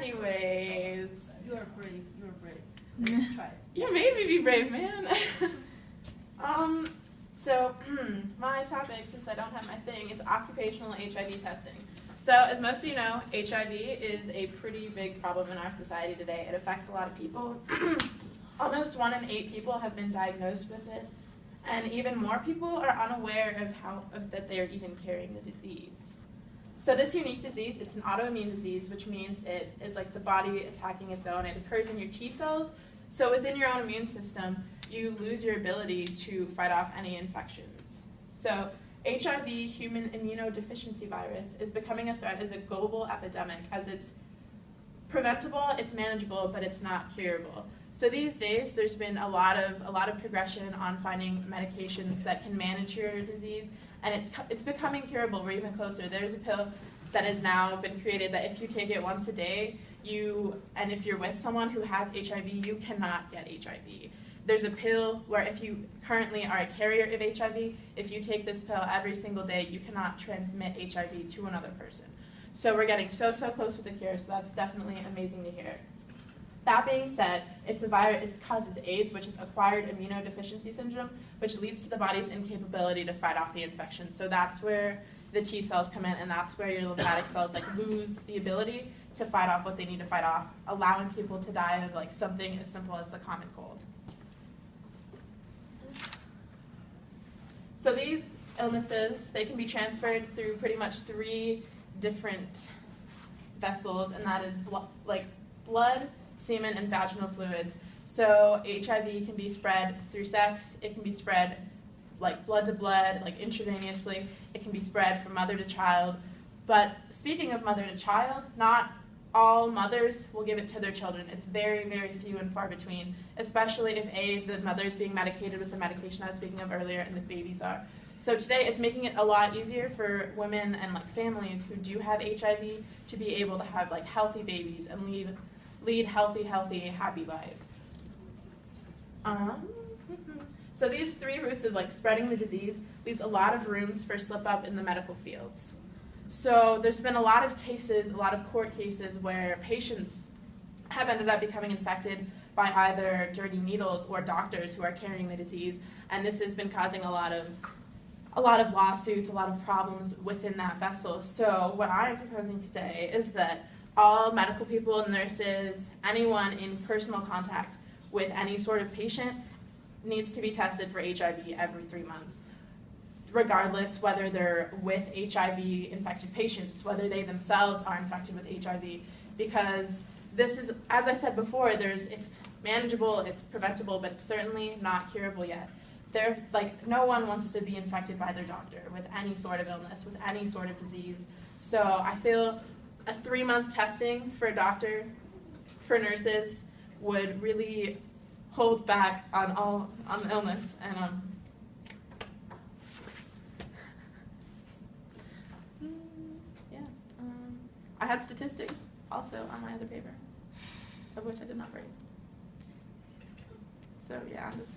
Anyways. You are brave. You are brave. Let's try it. You made me be brave, man. So my topic, since I don't have my thing, is occupational HIV testing. So as most of you know, HIV is a pretty big problem in our society today. It affects a lot of people. Almost 1 in 8 people have been diagnosed with it, and even more people are unaware of that they're even carrying the disease. So this unique disease, it's an autoimmune disease, which means it is like the body attacking its own. It occurs in your T cells. So within your own immune system, you lose your ability to fight off any infections. So HIV, human immunodeficiency virus, is becoming a threat as a global epidemic, as it's preventable, it's manageable, but it's not curable. So these days, there's been a lot of progression on finding medications that can manage your disease, and it's becoming curable. We're even closer. There's a pill that has now been created that if you take it once a day, and if you're with someone who has HIV, you cannot get HIV. There's a pill where if you currently are a carrier of HIV, if you take this pill every single day, you cannot transmit HIV to another person. So we're getting so close with the cure, so that's definitely amazing to hear. That being said, it's a virus. It causes AIDS, which is acquired immunodeficiency syndrome, which leads to the body's incapability to fight off the infection. So that's where the T cells come in, and that's where your lymphatic cells lose the ability to fight off what they need to fight off, allowing people to die of something as simple as the common cold. So these illnesses, they can be transferred through pretty much 3 different vessels, and that is blood, semen, and vaginal fluids. So HIV can be spread through sex. It can be spread blood to blood, intravenously. It can be spread from mother to child. But speaking of mother to child, not all mothers will give it to their children. It's very, very few and far between, especially if the mother is being medicated with the medication I was speaking of earlier and the babies are. So today it's making it a lot easier for women and families who do have HIV to be able to have healthy babies and lead healthy, happy lives. So these 3 routes of spreading the disease leaves a lot of rooms for slip up in the medical fields. So there's been a lot of cases, a lot of court cases where patients have ended up becoming infected by either dirty needles or doctors who are carrying the disease, and this has been causing a lot of lawsuits, a lot of problems within that vessel. So what I'm proposing today is that all medical people, nurses, anyone in personal contact with any sort of patient needs to be tested for HIV every 3 months, regardless whether they're with HIV-infected patients, whether they themselves are infected with HIV, because this is, as I said before, it's manageable, it's preventable, but it's certainly not curable yet. No one wants to be infected by their doctor with any sort of illness, with any sort of disease. So I feel a 3-month testing for a doctor, for nurses, would really hold back on illness. And I had statistics also on my other paper, of which I did not write. So yeah, I'm just